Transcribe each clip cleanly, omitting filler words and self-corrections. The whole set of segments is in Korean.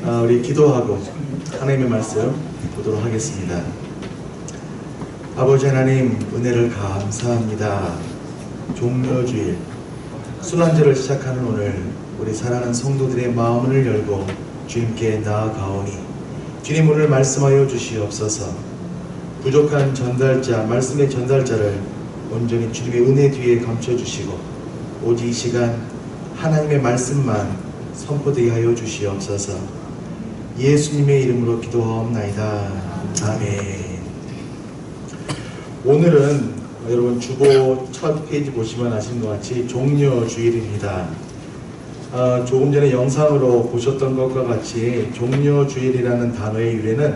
우리 기도하고 하나님의 말씀 보도록 하겠습니다. 아버지 하나님, 은혜를 감사합니다. 종려주일 순환절을 시작하는 오늘, 우리 사랑하는 성도들의 마음을 열고 주님께 나아가오니 주님 오늘 말씀하여 주시옵소서. 부족한 전달자, 말씀의 전달자를 온전히 주님의 은혜 뒤에 감춰주시고 오직 이 시간 하나님의 말씀만 선포되게 하여 주시옵소서. 예수님의 이름으로 기도하옵나이다. 아멘. 오늘은 여러분 주보 첫 페이지 보시면 아시는 것 같이 종려주일입니다. 조금 전에 영상으로 보셨던 것과 같이 종려주일이라는 단어의 유래는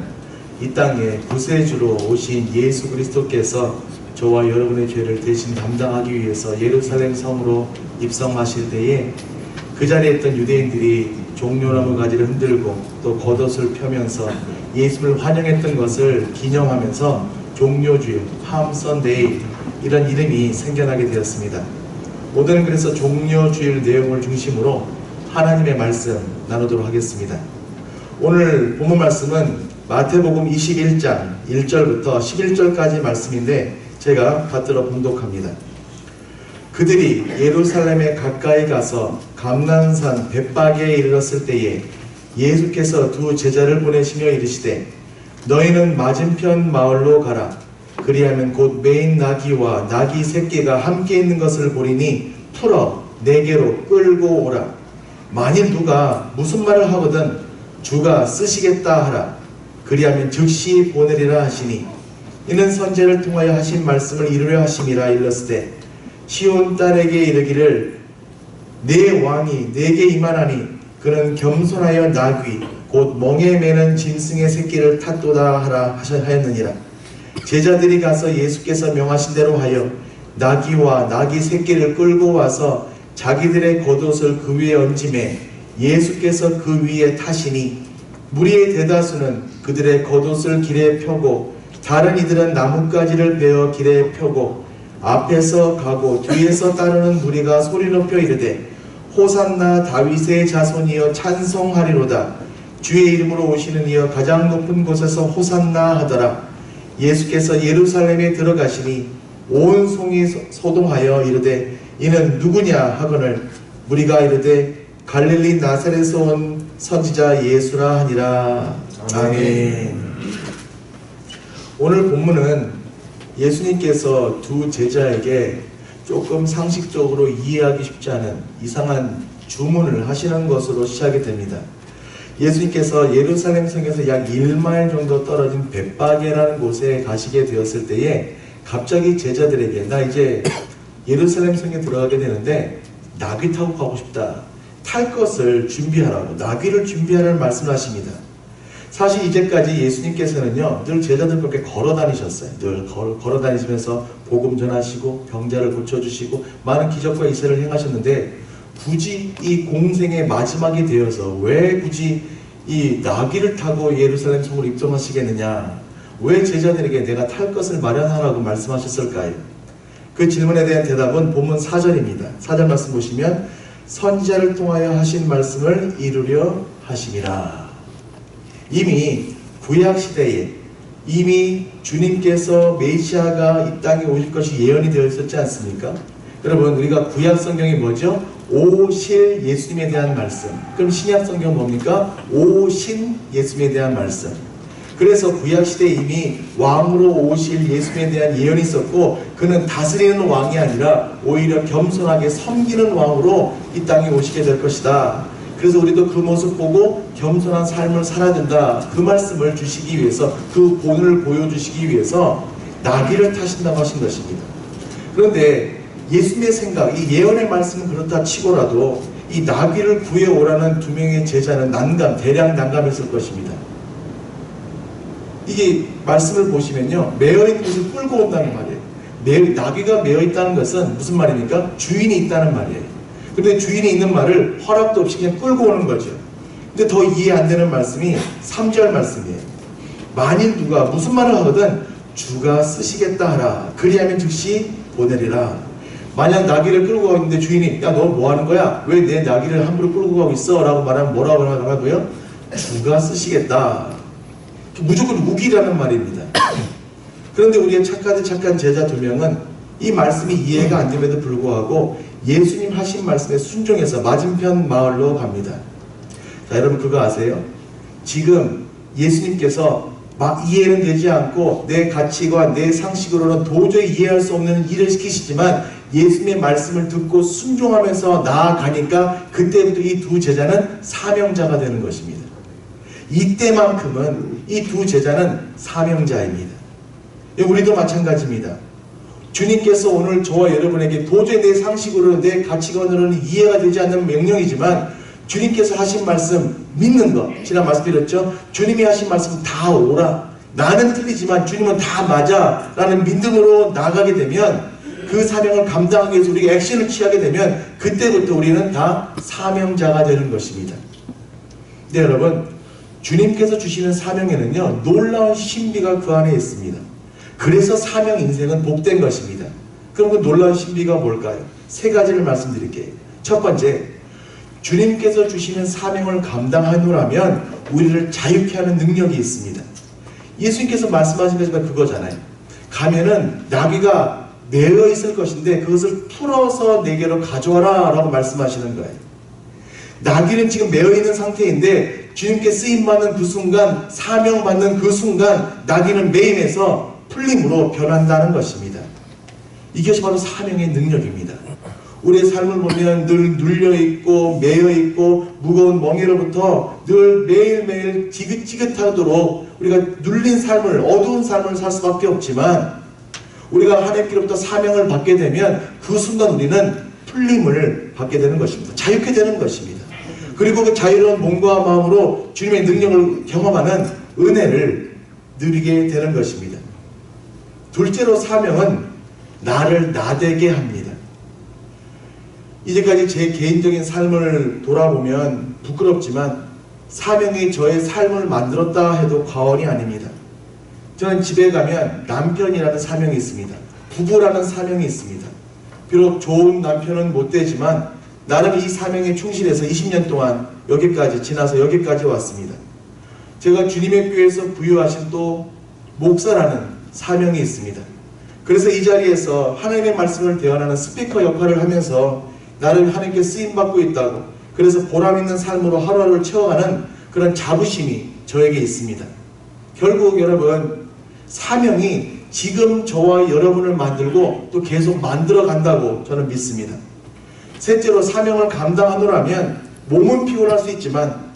이 땅에 구세주로 오신 예수 그리스도께서 저와 여러분의 죄를 대신 담당하기 위해서 예루살렘 성으로 입성하실 때에 그 자리에 있던 유대인들이 종려나무 가지를 흔들고 또 겉옷을 펴면서 예수를 환영했던 것을 기념하면서 종려주일, 팜 선데이 이런 이름이 생겨나게 되었습니다. 오늘은 그래서 종려주일 내용을 중심으로 하나님의 말씀 나누도록 하겠습니다. 오늘 본문 말씀은 마태복음 21장 1절부터 11절까지 말씀인데 제가 받들어 봉독합니다. 그들이 예루살렘에 가까이 가서 감난산 벳바게에 이르렀을 때에 예수께서 두 제자를 보내시며 이르시되 너희는 맞은편 마을로 가라. 그리하면 곧 매인 나귀와 나귀 새끼가 함께 있는 것을 보리니 풀어 내게로 끌고 오라. 만일 누가 무슨 말을 하거든 주가 쓰시겠다 하라. 그리하면 즉시 보내리라 하시니 이는 선지자를 통하여 하신 말씀을 이루려 하심이라. 일렀으되 시온 딸에게 이르기를 내 왕이 내게 임하나니 그는 겸손하여 나귀 곧 멍에 매는 짐승의 새끼를 탔도다 하라 하였느니라. 제자들이 가서 예수께서 명하신 대로 하여 나귀와 나귀 새끼를 끌고 와서 자기들의 겉옷을 그 위에 얹음에 예수께서 그 위에 타시니 무리의 대다수는 그들의 겉옷을 길에 펴고 다른 이들은 나뭇가지를 베어 길에 펴고 앞에서 가고 뒤에서 따르는 무리가 소리 높여 이르되 호산나 다윗의 자손이여 찬송하리로다. 주의 이름으로 오시는 이여 가장 높은 곳에서 호산나 하더라. 예수께서 예루살렘에 들어가시니 온 성이 소동하여 이르되 이는 누구냐 하거늘 무리가 이르되 갈릴리 나사렛에서 온 선지자 예수라 하니라. 아멘. 오늘 본문은 예수님께서 두 제자에게 조금 상식적으로 이해하기 쉽지 않은 이상한 주문을 하시는 것으로 시작이 됩니다. 예수님께서 예루살렘 성에서 약 1마일 정도 떨어진 벳바게라는 곳에 가시게 되었을 때에 갑자기 제자들에게 나 이제 예루살렘 성에 들어가게 되는데 나귀 타고 가고 싶다. 탈 것을 준비하라고, 나귀를 준비하라는 말씀을 하십니다. 사실 이제까지 예수님께서는요 늘 제자들과 함께 걸어 다니셨어요. 늘 걸어 다니시면서 복음 전하시고 병자를 고쳐주시고 많은 기적과 이세를 행하셨는데 굳이 이 공생의 마지막이 되어서 왜 굳이 이 나귀를 타고 예루살렘 성으로 입성하시겠느냐, 왜 제자들에게 내가 탈 것을 마련하라고 말씀하셨을까요? 그 질문에 대한 대답은 본문 4절입니다. 4절 말씀 보시면 선지자를 통하여 하신 말씀을 이루려 하심이라. 이미 구약시대에 이미 주님께서 메시아가 이 땅에 오실 것이 예언이 되어 있었지 않습니까? 여러분, 우리가 구약 성경이 뭐죠? 오실 예수님에 대한 말씀. 그럼 신약 성경 뭡니까? 오신 예수님에 대한 말씀. 그래서 구약시대에 이미 왕으로 오실 예수님에 대한 예언이 있었고 그는 다스리는 왕이 아니라 오히려 겸손하게 섬기는 왕으로 이 땅에 오시게 될 것이다. 그래서 우리도 그 모습 보고 겸손한 삶을 살아야 된다. 그 말씀을 주시기 위해서, 그 본을 보여주시기 위해서 나귀를 타신다고 하신 것입니다. 그런데 예수님의 생각, 이 예언의 말씀은 그렇다 치고라도 이 나귀를 구해오라는 두 명의 제자는 대량 난감했을 것입니다. 이게 말씀을 보시면요, 매어있는 것을 끌고 온다는 말이에요. 나귀가 매어있다는 것은 무슨 말입니까? 주인이 있다는 말이에요. 근데 주인이 있는 말을 허락도 없이 그냥 끌고 오는 거죠. 근데 더 이해 안 되는 말씀이 3절 말씀이에요. 만일 누가 무슨 말을 하거든 주가 쓰시겠다 하라. 그리하면 즉시 보내리라. 만약 나귀를 끌고 가고 있는데 주인이 야 너 뭐 하는 거야? 왜 내 나귀를 함부로 끌고 가고 있어? 라고 말하면 뭐라고 하라고요? 주가 쓰시겠다. 무조건 우기라는 말입니다. 그런데 우리의 착한 제자 2명은 이 말씀이 이해가 안 됨에도 불구하고 예수님 하신 말씀에 순종해서 맞은편 마을로 갑니다. 자, 여러분 그거 아세요? 지금 예수님께서 막 이해는 되지 않고 내 가치관, 내 상식으로는 도저히 이해할 수 없는 일을 시키시지만 예수님의 말씀을 듣고 순종하면서 나아가니까 그때부터 이 2 제자는 사명자가 되는 것입니다. 이때만큼은 이 2 제자는 사명자입니다. 우리도 마찬가지입니다. 주님께서 오늘 저와 여러분에게 도저히 내 상식으로는 내 가치관으로는 이해가 되지 않는 명령이지만 주님께서 하신 말씀 믿는 것, 지난 말씀드렸죠? 주님이 하신 말씀 다 오라. 나는 틀리지만 주님은 다 맞아 라는 믿음으로 나가게 되면 그 사명을 감당하기 위해서 우리가 액션을 취하게 되면 그때부터 우리는 다 사명자가 되는 것입니다. 네, 여러분, 주님께서 주시는 사명에는요 놀라운 신비가 그 안에 있습니다. 그래서 사명 인생은 복된 것입니다. 그럼 그 놀라운 신비가 뭘까요? 3가지를 말씀드릴게요. 첫 번째, 주님께서 주시는 사명을 감당하노라면 우리를 자유케 하는 능력이 있습니다. 예수님께서 말씀하신 것이 그거잖아요. 가면은 나귀가 매어 있을 것인데 그것을 풀어서 내게로 가져와라 라고 말씀하시는 거예요. 나귀는 지금 매어 있는 상태인데 주님께 쓰임받는 그 순간, 사명받는 그 순간 나귀는 매임에서 풀림으로 변한다는 것입니다. 이것이 바로 사명의 능력입니다. 우리의 삶을 보면 늘 눌려있고 매여있고 무거운 멍에로부터 늘 매일매일 지긋지긋하도록 우리가 눌린 삶을, 어두운 삶을 살 수밖에 없지만 우리가 하나님께로부터 사명을 받게 되면 그 순간 우리는 풀림을 받게 되는 것입니다. 자유케 되는 것입니다. 그리고 그 자유로운 몸과 마음으로 주님의 능력을 경험하는 은혜를 누리게 되는 것입니다. 둘째로 사명은 나를 나되게 합니다. 이제까지 제 개인적인 삶을 돌아보면 부끄럽지만 사명이 저의 삶을 만들었다 해도 과언이 아닙니다. 저는 집에 가면 남편이라는 사명이 있습니다. 부부라는 사명이 있습니다. 비록 좋은 남편은 못 되지만 나름 이 사명에 충실해서 20년 동안 여기까지 지나서 여기까지 왔습니다. 제가 주님의 교회에서 부여하신 또 목사라는 사명이 있습니다. 그래서 이 자리에서 하나님의 말씀을 대언하는 스피커 역할을 하면서 나를 하나님께 쓰임받고 있다고, 그래서 보람있는 삶으로 하루하루를 채워가는 그런 자부심이 저에게 있습니다. 결국 여러분, 사명이 지금 저와 여러분을 만들고 또 계속 만들어 간다고 저는 믿습니다. 셋째로, 사명을 감당하노라면 몸은 피곤할 수 있지만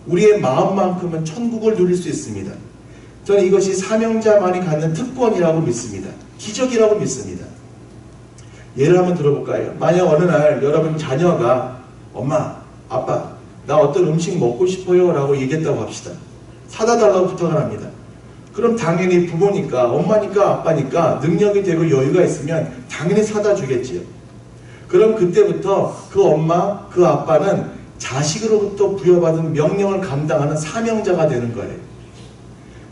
우리의 마음만큼은 천국을 누릴 수 있습니다. 저는 이것이 사명자만이 갖는 특권이라고 믿습니다. 기적이라고 믿습니다. 예를 한번 들어볼까요? 만약 어느 날 여러분 자녀가 엄마, 아빠, 나 어떤 음식 먹고 싶어요 라고 얘기했다고 합시다. 사다 달라고 부탁을 합니다. 그럼 당연히 부모니까, 엄마니까, 아빠니까 능력이 되고 여유가 있으면 당연히 사다 주겠지요. 그럼 그때부터 그 엄마, 그 아빠는 자식으로부터 부여받은 명령을 감당하는 사명자가 되는 거예요.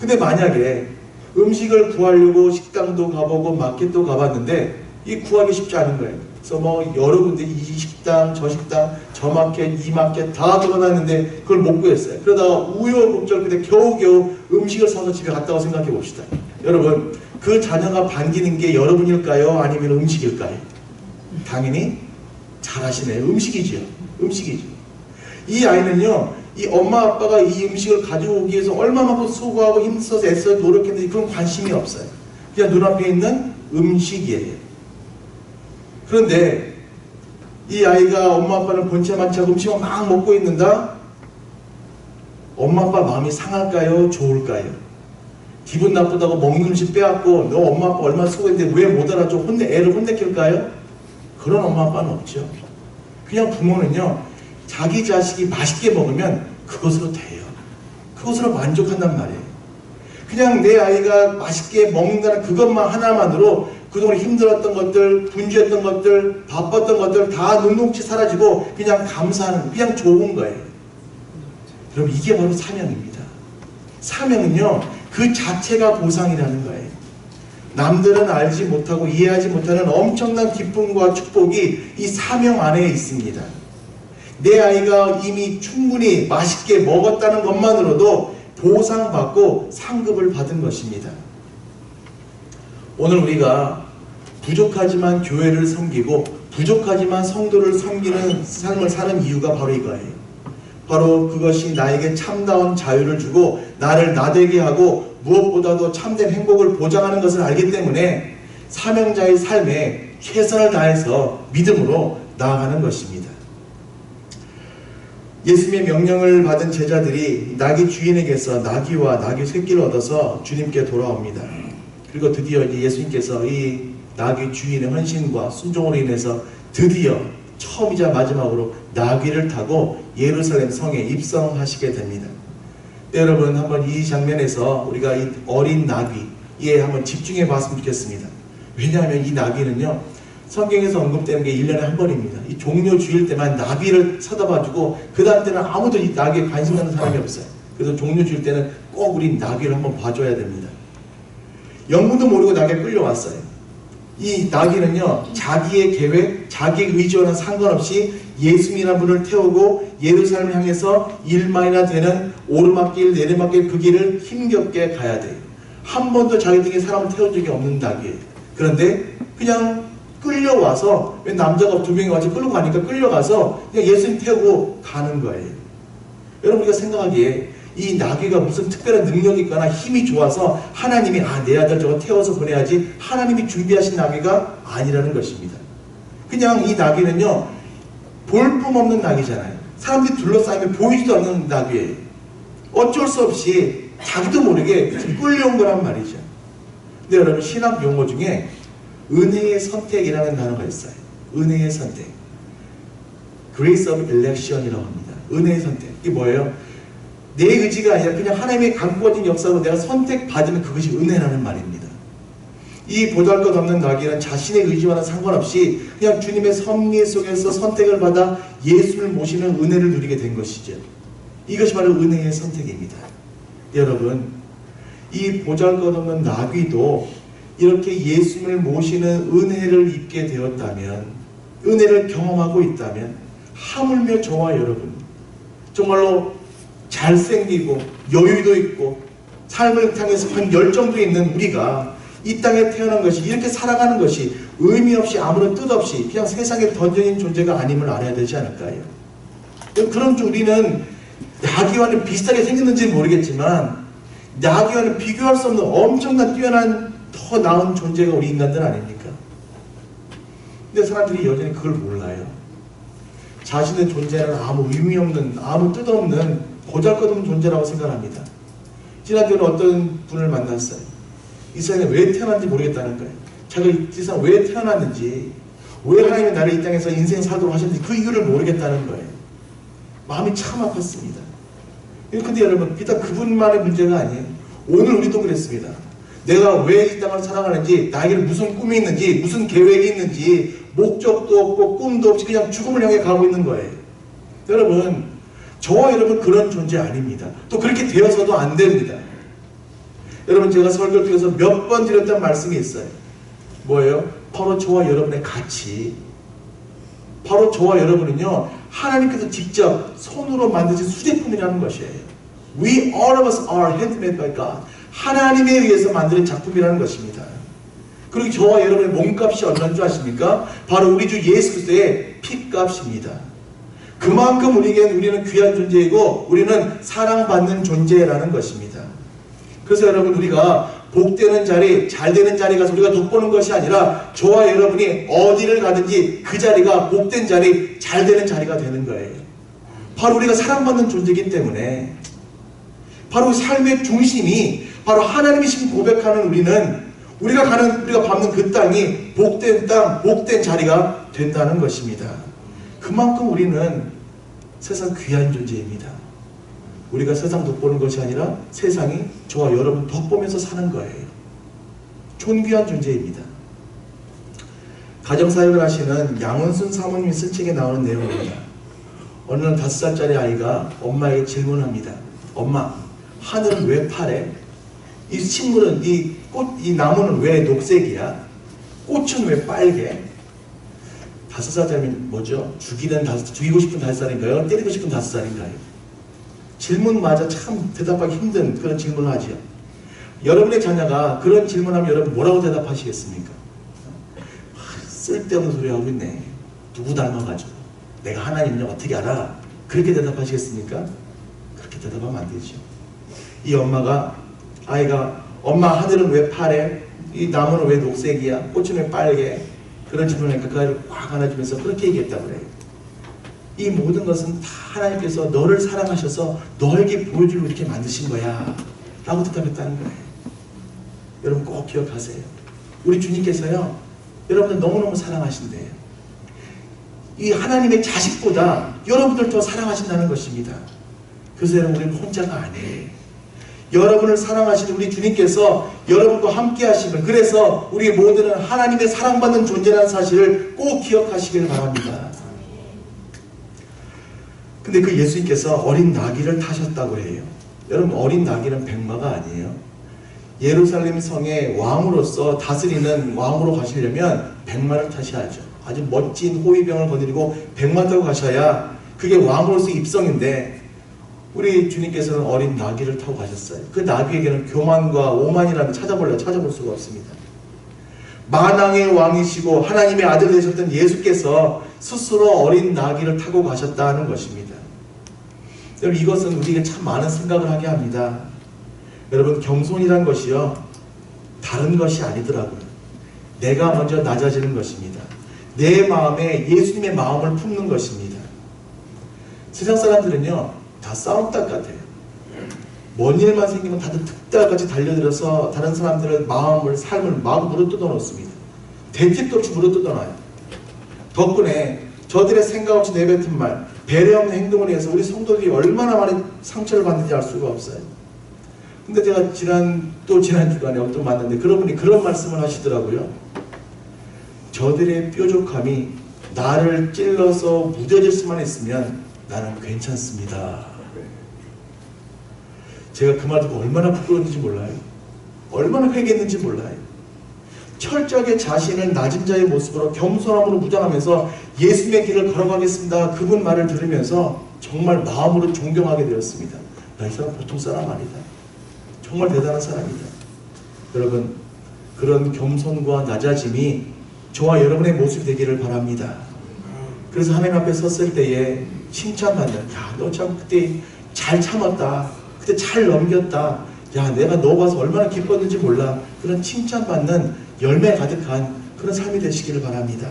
근데 만약에 음식을 구하려고 식당도 가보고 마켓도 가봤는데 이 구하기 쉽지 않은 거예요. 그래서 뭐 여러 군데 이 식당, 저 식당, 저 마켓, 이 마켓 다 돌아다녔는데 그걸 못 구했어요. 그러다가 우여곡절 끝에 겨우겨우 음식을 사서 집에 갔다고 생각해 봅시다. 여러분, 그 자녀가 반기는 게 여러분일까요? 아니면 음식일까요? 당연히 잘하시네요. 음식이지요. 음식이죠. 이 아이는요, 이 엄마 아빠가 이 음식을 가지고 오기 위해서 얼마만큼 수고하고 힘써서 애써 노력했는지 그런 관심이 없어요. 그냥 눈앞에 있는 음식이에요. 그런데 이 아이가 엄마 아빠는 본체 만차고 음식을 막 먹고 있는다? 엄마 아빠 마음이 상할까요? 좋을까요? 기분 나쁘다고 먹는 음식 빼앗고 너 엄마 아빠 얼마나 수고했는데 왜 못 알아줘? 애를 혼내킬까요? 그런 엄마 아빠는 없죠. 그냥 부모는요, 자기 자식이 맛있게 먹으면 그것으로 돼요. 그것으로 만족한단 말이에요. 그냥 내 아이가 맛있게 먹는다는 그것만 하나만으로 그동안 힘들었던 것들, 분주했던 것들, 바빴던 것들 다 눈녹이 사라지고 그냥 감사하는, 그냥 좋은 거예요. 여러분, 이게 바로 사명입니다. 사명은요, 그 자체가 보상이라는 거예요. 남들은 알지 못하고 이해하지 못하는 엄청난 기쁨과 축복이 이 사명 안에 있습니다. 내 아이가 이미 충분히 맛있게 먹었다는 것만으로도 보상받고 상급을 받은 것입니다. 오늘 우리가 부족하지만 교회를 섬기고 부족하지만 성도를 섬기는 삶을 사는 이유가 바로 이거예요. 바로 그것이 나에게 참다운 자유를 주고 나를 나되게 하고 무엇보다도 참된 행복을 보장하는 것을 알기 때문에 사명자의 삶에 최선을 다해서 믿음으로 나아가는 것입니다. 예수님의 명령을 받은 제자들이 나귀 주인에게서 나귀와 나귀 새끼를 얻어서 주님께 돌아옵니다. 그리고 드디어 예수님께서 이 나귀 주인의 헌신과 순종으로 인해서 드디어 처음이자 마지막으로 나귀를 타고 예루살렘 성에 입성하시게 됩니다. 네, 여러분 한번 이 장면에서 우리가 이 어린 나귀에 한번 집중해 봤으면 좋겠습니다. 왜냐하면 이 나귀는요, 성경에서 언급되는 게 1년에 한 번입니다. 이 종려 주일 때만 나귀를 쳐다봐주고 그 다음 때는 아무도 이 나귀에 관심 갖는 사람이 없어요. 그래서 종려 주일 때는 꼭 우리 나귀를 한번 봐줘야 됩니다. 영문도 모르고 나귀에 끌려왔어요. 이 나귀는요, 자기의 계획, 자기의 의지와는 상관없이 예수님이라는 분을 태우고 예루살렘을 향해서 1마일이나 되는 오르막길, 내리막길 그 길을 힘겹게 가야 돼요. 한 번도 자기 등에 사람을 태운 적이 없는 나귀예요. 그런데 그냥 끌려와서, 왜 남자가 2명이 와서 끌고 가니까 끌려가서 그냥 예수님 태우고 가는 거예요. 여러분, 우리가 생각하기에 이 나귀가 무슨 특별한 능력이 있거나 힘이 좋아서 하나님이 내 아들 저거 태워서 보내야지, 하나님이 준비하신 나귀가 아니라는 것입니다. 그냥 이 나귀는요, 볼품없는 나귀잖아요. 사람들이 둘러싸이면 보이지도 않는 나귀예요. 어쩔 수 없이 자기도 모르게 끌려온 거란 말이죠. 근데 여러분, 신학 용어 중에 은혜의 선택이라는 단어가 있어요. 은혜의 선택, Grace of Election이라고 합니다. 은혜의 선택. 이게 뭐예요? 내 의지가 아니라 그냥 하나님의 강구어진 역사로 내가 선택받으면 그것이 은혜라는 말입니다. 이 보잘것없는 나귀는 자신의 의지와는 상관없이 그냥 주님의 섭리 속에서 선택을 받아 예수를 모시는 은혜를 누리게 된 것이죠. 이것이 바로 은혜의 선택입니다. 여러분, 이 보잘것없는 나귀도 이렇게 예수님을 모시는 은혜를 입게 되었다면, 은혜를 경험하고 있다면, 하물며 저와 여러분, 정말로 잘생기고 여유도 있고 삶을 향해서 한 열정도 있는 우리가 이 땅에 태어난 것이, 이렇게 살아가는 것이 의미 없이 아무런 뜻 없이 그냥 세상에 던져진 존재가 아님을 알아야 되지 않을까요? 그런 우리는 나귀와는 비슷하게 생겼는지는 모르겠지만 나귀와는 비교할 수 없는 엄청난 뛰어난 더 나은 존재가 우리 인간들 아닙니까? 근데 사람들이 여전히 그걸 몰라요. 자신의 존재는 아무 의미 없는, 아무 뜻 없는 보잘것없는 존재라고 생각합니다. 지난주에 어떤 분을 만났어요. 이 세상에 왜 태어났는지 모르겠다는 거예요. 자기가 이 세상에 왜 태어났는지, 왜 하나님이 나를 이 땅에서 인생 살도록 하셨는지 그 이유를 모르겠다는 거예요. 마음이 참 아팠습니다. 근데 여러분, 일단 그분만의 문제가 아니에요. 오늘 우리도 그랬습니다. 내가 왜 이 땅을 살아가는지, 나에게는 무슨 꿈이 있는지, 무슨 계획이 있는지, 목적도 없고 꿈도 없이 그냥 죽음을 향해 가고 있는 거예요. 여러분, 저와 여러분 그런 존재 아닙니다. 또 그렇게 되어서도 안 됩니다. 여러분, 제가 설교를 통해서 몇 번 드렸던 말씀이 있어요. 뭐예요? 바로 저와 여러분의 가치. 바로 저와 여러분은요, 하나님께서 직접 손으로 만드신 수제품이라는 것이에요. We all of us are handmade by God. 하나님에 의해서 만드는 작품이라는 것입니다. 그리고 저와 여러분의 몸값이 얼마인 줄 아십니까? 바로 우리 주 예수 그리스도의 피값입니다. 그만큼 우리는 귀한 존재이고 우리는 사랑받는 존재라는 것입니다. 그래서 여러분, 우리가 복되는 자리, 잘되는 자리 가서 우리가 돋보는 것이 아니라 저와 여러분이 어디를 가든지 그 자리가 복된 자리, 잘되는 자리가 되는 거예요. 바로 우리가 사랑받는 존재이기 때문에, 바로 삶의 중심이 바로 하나님이신 고백하는 우리가 밟는 그 땅이 복된 땅, 복된 자리가 된다는 것입니다. 그만큼 우리는 세상 귀한 존재입니다. 우리가 세상 돋보는 것이 아니라 세상이 저와 여러분 돋보면서 사는 거예요. 존귀한 존재입니다. 가정사역을 하시는 양원순 사모님이 쓴 책에 나오는 내용입니다. 어느 날 5살짜리 아이가 엄마에게 질문합니다. 엄마, 하늘은 왜 파래? 이 식물은, 이 나무는 왜 녹색이야? 꽃은 왜 빨개? 5살짜리면 뭐죠? 죽이고 싶은 5살인가요? 때리고 싶은 5살인가요? 질문마저 참 대답하기 힘든 그런 질문을 하죠. 여러분의 자녀가 그런 질문하면 여러분 뭐라고 대답하시겠습니까? 쓸데없는 소리 하고 있네. 누구 닮아가지고. 내가 하나님을 어떻게 알아? 그렇게 대답하시겠습니까? 그렇게 대답하면 안 되죠. 이 아이가 엄마 하늘은 왜 파래? 이 나무는 왜 녹색이야? 꽃은 왜 빨개? 그런 질문을 그 아이를 꽉 안아주면서 그렇게 얘기했다고 그래요. 이 모든 것은 다 하나님께서 너를 사랑하셔서 너에게 보여주고 이렇게 만드신 거야 라고 대답했다는 거예요. 여러분 꼭 기억하세요. 우리 주님께서요, 여러분들 너무너무 사랑하신대요. 이 하나님의 자식보다 여러분들 더 사랑하신다는 것입니다. 그래서 여러분 우리는 혼자가 아니에요. 여러분을 사랑하시는 우리 주님께서 여러분과 함께 하심을, 그래서 우리 모두는 하나님의 사랑받는 존재라는 사실을 꼭 기억하시길 바랍니다. 근데 그 예수님께서 어린 나귀를 타셨다고 해요. 여러분 어린 나귀는 백마가 아니에요. 예루살렘 성의 왕으로서 다스리는 왕으로 가시려면 백마를 타셔야죠. 아주 멋진 호위병을 거느리고 백마 타고 가셔야 그게 왕으로서의 입성인데, 우리 주님께서는 어린 나귀를 타고 가셨어요. 그 나귀에게는 교만과 오만이라는 찾아볼 수가 없습니다. 만왕의 왕이시고 하나님의 아들 되셨던 예수께서 스스로 어린 나귀를 타고 가셨다는 것입니다. 여러분 이것은 우리에게 참 많은 생각을 하게 합니다. 여러분 겸손이란 것이요, 다른 것이 아니더라고요. 내가 먼저 낮아지는 것입니다. 내 마음에 예수님의 마음을 품는 것입니다. 세상 사람들은요 다 싸움닭 같아요. 뭔 일만 생기면 다들 득달같이 달려들어서 다른 사람들의 삶을 마음 물어뜯어 놓습니다. 대책도 없이 물어뜯어 놔요. 덕분에 저들의 생각 없이 내뱉은 말, 배려 없는 행동을 해서 우리 성도들이 얼마나 많이 상처를 받는지 알 수가 없어요. 근데 제가 지난 주간에 어떤 분 만났는데 그런 분이 그런 말씀을 하시더라고요. 저들의 뾰족함이 나를 찔러서 무뎌질 수만 있으면 나는 괜찮습니다. 제가 그 말 듣고 얼마나 부끄러웠는지 몰라요. 얼마나 회개했는지 몰라요. 철저하게 자신을 낮은 자의 모습으로 겸손함으로 무장하면서 예수님의 길을 걸어가겠습니다. 그분 말을 들으면서 정말 마음으로 존경하게 되었습니다. 나 이 사람 보통 사람 아니다. 정말 대단한 사람이다. 여러분 그런 겸손과 낮아짐이 저와 여러분의 모습이 되기를 바랍니다. 그래서 하나님 앞에 섰을 때에 칭찬받는, 야, 너 참 그때 잘 참았다. 그때 잘 넘겼다. 야, 내가 너 봐서 얼마나 기뻤는지 몰라. 그런 칭찬받는 열매 가득한 그런 삶이 되시기를 바랍니다.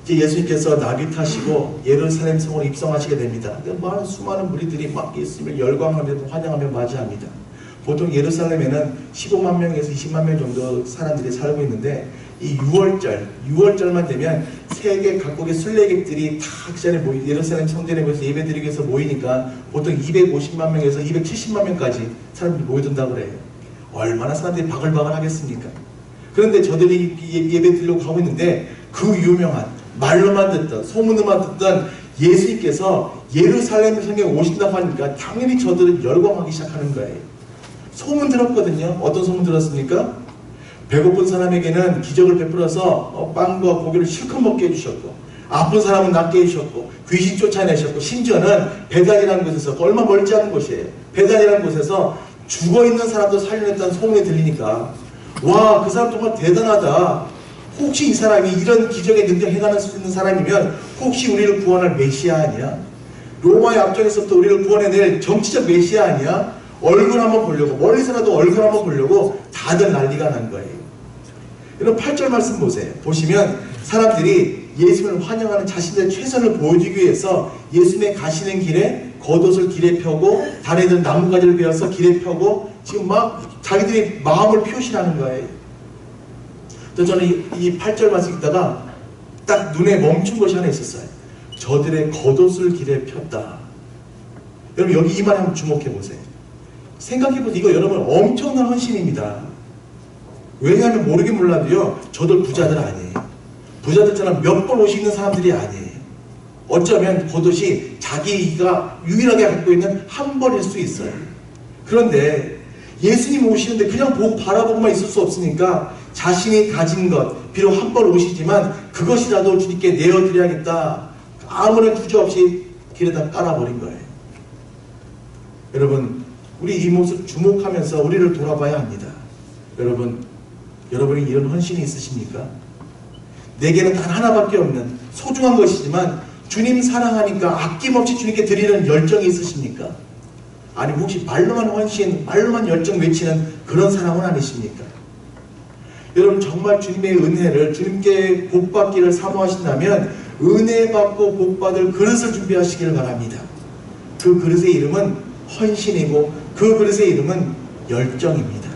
이제 예수님께서 나귀 타시고 예루살렘 성으로 입성하시게 됩니다. 수많은 무리들이 막 예수님을 열광하며 환영하며 맞이합니다. 보통 예루살렘에는 15만 명에서 20만 명 정도 사람들이 살고 있는데, 이 6월절만 되면 세계 각국의 순례객들이 다 예루살렘 성전에 모여서 예배드리기 위해서 모이니까 보통 250만 명에서 270만 명까지 사람들이 모여든다고 그래요. 얼마나 사람들이 바글바글 하겠습니까? 그런데 저들이 예배 드리려고 가고 있는데 그 유명한 말로만 듣던, 소문으로만 듣던 예수님께서 예루살렘 성에 오신다고 하니까 당연히 저들은 열광하기 시작하는 거예요. 소문 들었거든요. 어떤 소문 들었습니까? 배고픈 사람에게는 기적을 베풀어서 빵과 고기를 실컷 먹게 해주셨고, 아픈 사람은 낫게 해주셨고, 귀신 쫓아내셨고, 심지어는 베단이라는 곳에서, 얼마 멀지 않은 곳이에요. 베단이라는 곳에서 죽어있는 사람도 살려냈다는 소문이 들리니까, 와, 그 사람 정말 대단하다. 혹시 이 사람이 이런 기적의 능력 행하는 수 있는 사람이면 혹시 우리를 구원할 메시아 아니야? 로마의 앞쪽에서부터 우리를 구원해낼 정치적 메시아 아니야? 얼굴 한번 보려고, 멀리서라도 얼굴 한번 보려고 다들 난리가 난 거예요. 여러분 8절 말씀 보시면 사람들이 예수님을 환영하는 자신들의 최선을 보여주기 위해서 예수님의 가시는 길에 겉옷을 길에 펴고 다리들 나뭇가지를 베어서 길에 펴고 지금 막 자기들이 마음을 표시하는 거예요. 또 저는 이 8절 말씀 읽다가 딱 눈에 멈춘 것이 하나 있었어요. 저들의 겉옷을 길에 폈다. 여러분 여기 이 말 한번 주목해 보세요. 생각해보세요. 이거 여러분 엄청난 헌신입니다. 왜냐하면 모르긴 몰라도요, 저들 부자들 아니에요. 부자들처럼 몇 번 옷이 있는 사람들이 아니에요. 어쩌면 겉옷이 자기가 유일하게 갖고 있는 한 벌일 수 있어요. 그런데 예수님 오시는데 그냥 보고 바라보고만 있을 수 없으니까 자신이 가진 것, 비록 한 번 오시지만 그것이라도 주님께 내어드려야겠다. 아무런 주저없이 길에다 깔아버린 거예요. 여러분, 우리 이 모습 주목하면서 우리를 돌아봐야 합니다. 여러분이 이런 헌신이 있으십니까? 내게는 단 하나밖에 없는 소중한 것이지만 주님 사랑하니까 아낌없이 주님께 드리는 열정이 있으십니까? 아니면 혹시 말로만 헌신, 말로만 열정 외치는 그런 사랑은 아니십니까? 여러분, 정말 주님의 은혜를, 주님께 복받기를 사모하신다면 은혜 받고 복받을 그릇을 준비하시기를 바랍니다. 그 그릇의 이름은 헌신이고 그 그릇의 이름은 열정입니다.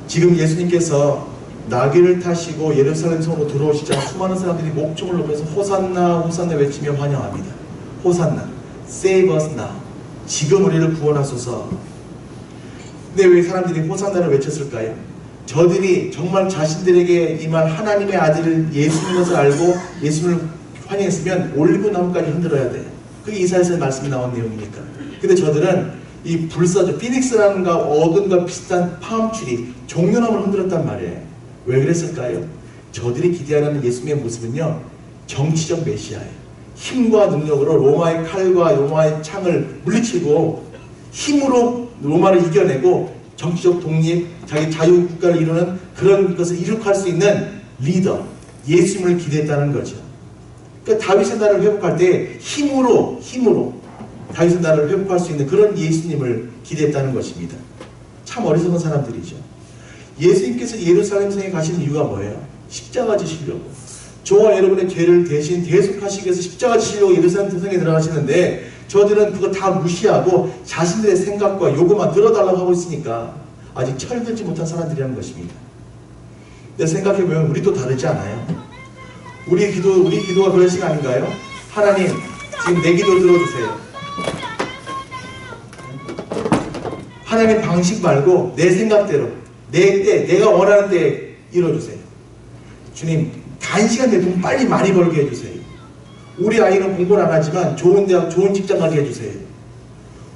지금 예수님께서 나귀를 타시고 예루살렘 성으로 들어오시자 수많은 사람들이 목청을 높여서 호산나 호산나 외치며 환영합니다. 호산나, save us now. 지금 우리를 구원하소서. 근데 왜 사람들이 호산나를 외쳤을까요? 저들이 정말 자신들에게 임한 하나님의 아들을 예수인 것을 알고 예수를 환영했으면 올리브나무까지 흔들어야 돼. 그게 이사야서의 말씀이 나온 내용이니까. 근데 저들은 이 불사조, 피닉스라는 어근과 비슷한 파음줄이 종려나무를 흔들었단 말이에요. 왜 그랬을까요? 저들이 기대하는 예수님의 모습은요, 정치적 메시아예요. 힘과 능력으로 로마의 칼과 로마의 창을 물리치고 힘으로 로마를 이겨내고 정치적 독립, 자기 자유국가를 이루는 그런 것을 이룩할 수 있는 리더, 예수님을 기대했다는 거죠. 그러니까 다윗의 나라를 회복할 때 힘으로 다윗의 나라를 회복할 수 있는 그런 예수님을 기대했다는 것입니다. 참 어리석은 사람들이죠. 예수님께서 예루살렘 성에 가신 이유가 뭐예요? 십자가 지시려고. 저와 여러분의 죄를 대신 대속하시기 위해서 십자가 지시려고 예루살렘 성에 들어가시는데 저들은 그거 다 무시하고 자신들의 생각과 요구만 들어달라고 하고 있으니까 아직 철들지 못한 사람들이라는 것입니다. 근데 생각해보면 우리도 다르지 않아요? 우리 기도가 그런 시간인가요? 하나님, 지금 내 기도 들어주세요. 하나님 방식 말고 내 생각대로, 내 때, 내가 원하는 때에 이뤄주세요. 주님, 단시간 내 돈 빨리 많이 벌게 해주세요. 우리 아이는 공부를 안 하지만 좋은 대학, 좋은 직장 가게 해주세요.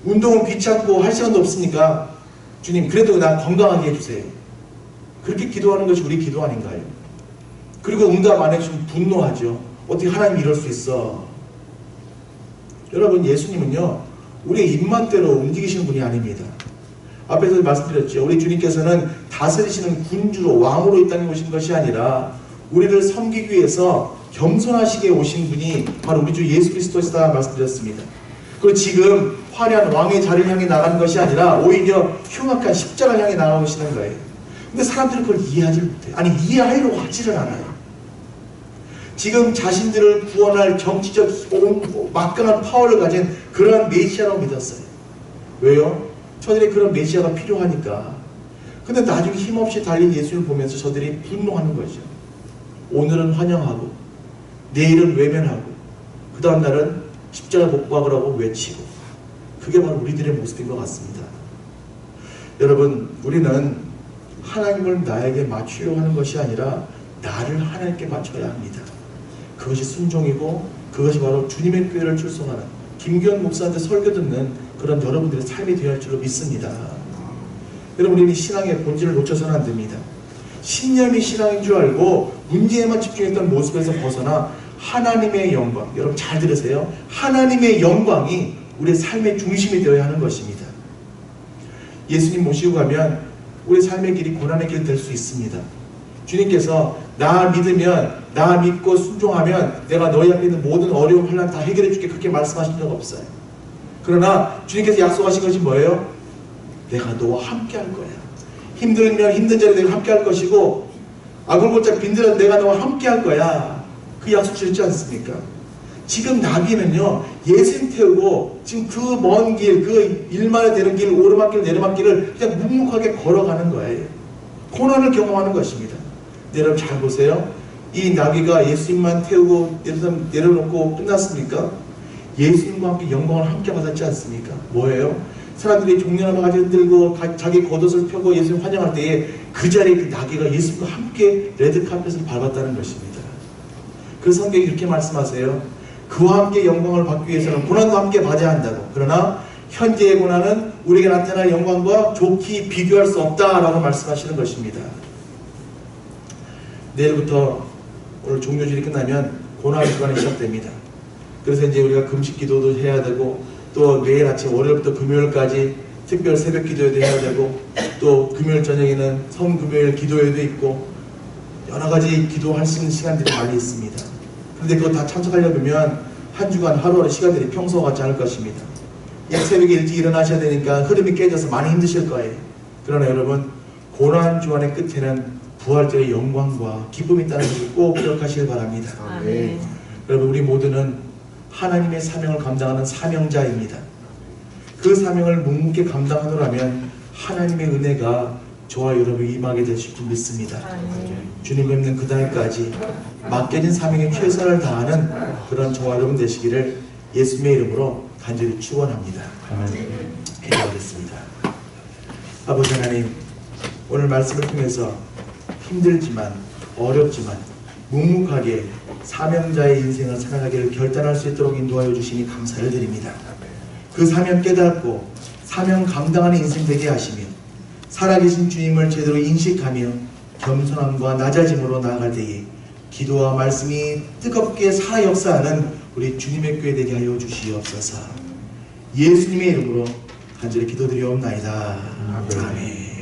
운동은 귀찮고 할 시간도 없으니까 주님, 그래도 나 건강하게 해주세요. 그렇게 기도하는 것이 우리 기도 아닌가요? 그리고 응답 안 해주시면 분노하죠. 어떻게 하나님이 이럴 수 있어? 여러분, 예수님은요, 우리의 입맛대로 움직이시는 분이 아닙니다. 앞에서 말씀드렸죠. 우리 주님께서는 다스리시는 군주로, 왕으로 이 땅에 오신 것이 아니라 우리를 섬기기 위해서 겸손하시게 오신 분이 바로 우리 주 예수 그리스도시다 말씀드렸습니다. 그리고 지금 화려한 왕의 자리를 향해 나가는 것이 아니라 오히려 흉악한 십자가를 향해 나가고 계시는 거예요. 근데 사람들은 그걸 이해하지 못해요. 아니, 이해하려고 하지를 않아요. 지금 자신들을 구원할 정치적 막강한 파워를 가진 그러한 메시아라고 믿었어요. 왜요? 저들이 그런 메시아가 필요하니까. 근데 나중에 힘없이 달린 예수를 보면서 저들이 분노하는 거죠. 오늘은 환영하고 내일은 외면하고 그 다음 날은 십자가 못 박으라고 외치고. 그게 바로 우리들의 모습인 것 같습니다. 여러분, 우리는 하나님을 나에게 맞추려고 하는 것이 아니라 나를 하나님께 맞춰야 합니다. 그것이 순종이고 그것이 바로 주님의 교회를 출석하는 김기현 목사한테 설교 듣는 그런 여러분들의 삶이 되어야 할 줄로 믿습니다. 여러분, 우리는 신앙의 본질을 놓쳐서는 안 됩니다. 신념이 신앙인 줄 알고 문제에만 집중했던 모습에서 벗어나 하나님의 영광, 여러분 잘 들으세요. 하나님의 영광이 우리의 삶의 중심이 되어야 하는 것입니다. 예수님 모시고 가면 우리 삶의 길이 고난의 길 될 수 있습니다. 주님께서 나 믿으면, 나 믿고 순종하면 내가 너희 앞에 있는 모든 어려움, 환난 다 해결해 줄게, 그렇게 말씀하신 적 없어요. 그러나 주님께서 약속하신 것이 뭐예요? 내가 너와 함께 할 거야. 힘들면 힘든 자리에 내가 함께 할 것이고 아굴골짝 빈들어도 내가 너와 함께 할 거야. 그 약속 주셨지 않습니까? 지금 나귀는요, 예수님 태우고 지금 그 먼 길, 그 일만에 되는 길, 오르막길, 내리막길을 그냥 묵묵하게 걸어가는 거예요. 고난을 경험하는 것입니다. 여러분 잘 보세요. 이 나귀가 예수님만 태우고 내려놓고 끝났습니까? 예수님과 함께 영광을 함께 받았지 않습니까? 뭐예요? 사람들이 종려나무 가지 흔들고 자기 겉옷을 펴고 예수님 환영할 때에 그 자리에 그 나귀가 예수님과 함께 레드카펫을 밟았다는 것입니다. 그래서 성경이 이렇게 말씀하세요. 그와 함께 영광을 받기 위해서는 고난도 함께 받아야 한다고. 그러나 현재의 고난은 우리에게 나타날 영광과 좋게 비교할 수 없다라고 말씀하시는 것입니다. 내일부터 오늘 종료주일이 끝나면 고난 주간이 시작됩니다. 그래서 이제 우리가 금식 기도도 해야 되고, 또 내일 아침 월요일부터 금요일까지 특별 새벽 기도회도 해야 되고, 또 금요일 저녁에는 성금요일 기도회도 있고, 여러 가지 기도할 수 있는 시간들이 많이 있습니다. 그런데 그거 다 참석하려면 한 주간 하루하루 시간들이 평소와 같지 않을 것입니다. 새벽에 일찍 일어나셔야 되니까 흐름이 깨져서 많이 힘드실 거예요. 그러나 여러분, 고난 주간의 끝에는 부활절의 영광과 기쁨이 있다는 것을 꼭 기억하시길 바랍니다. 네. 여러분, 우리 모두는 하나님의 사명을 감당하는 사명자입니다. 그 사명을 묵묵히 감당하노라면 하나님의 은혜가 저와 여러분이 임하게 되실 줄 믿습니다. 주님 뵙는 그 날까지 맡겨진 사명에 최선을 다하는 그런 저와 여러분 되시기를 예수님의 이름으로 간절히 축원합니다. 기도하겠습니다. 아버지 하나님, 오늘 말씀을 통해서 힘들지만 어렵지만 묵묵하게 사명자의 인생을 살아가기를 결단할 수 있도록 인도하여 주시니 감사를 드립니다. 그 사명 깨닫고 사명 감당하는 인생 되게 하시며 살아계신 주님을 제대로 인식하며 겸손함과 낮아짐으로 나아갈 때에 기도와 말씀이 뜨겁게 살아 역사하는 우리 주님의 교회 되게 하여 주시옵소서. 예수님의 이름으로 간절히 기도드리옵나이다. 아멘.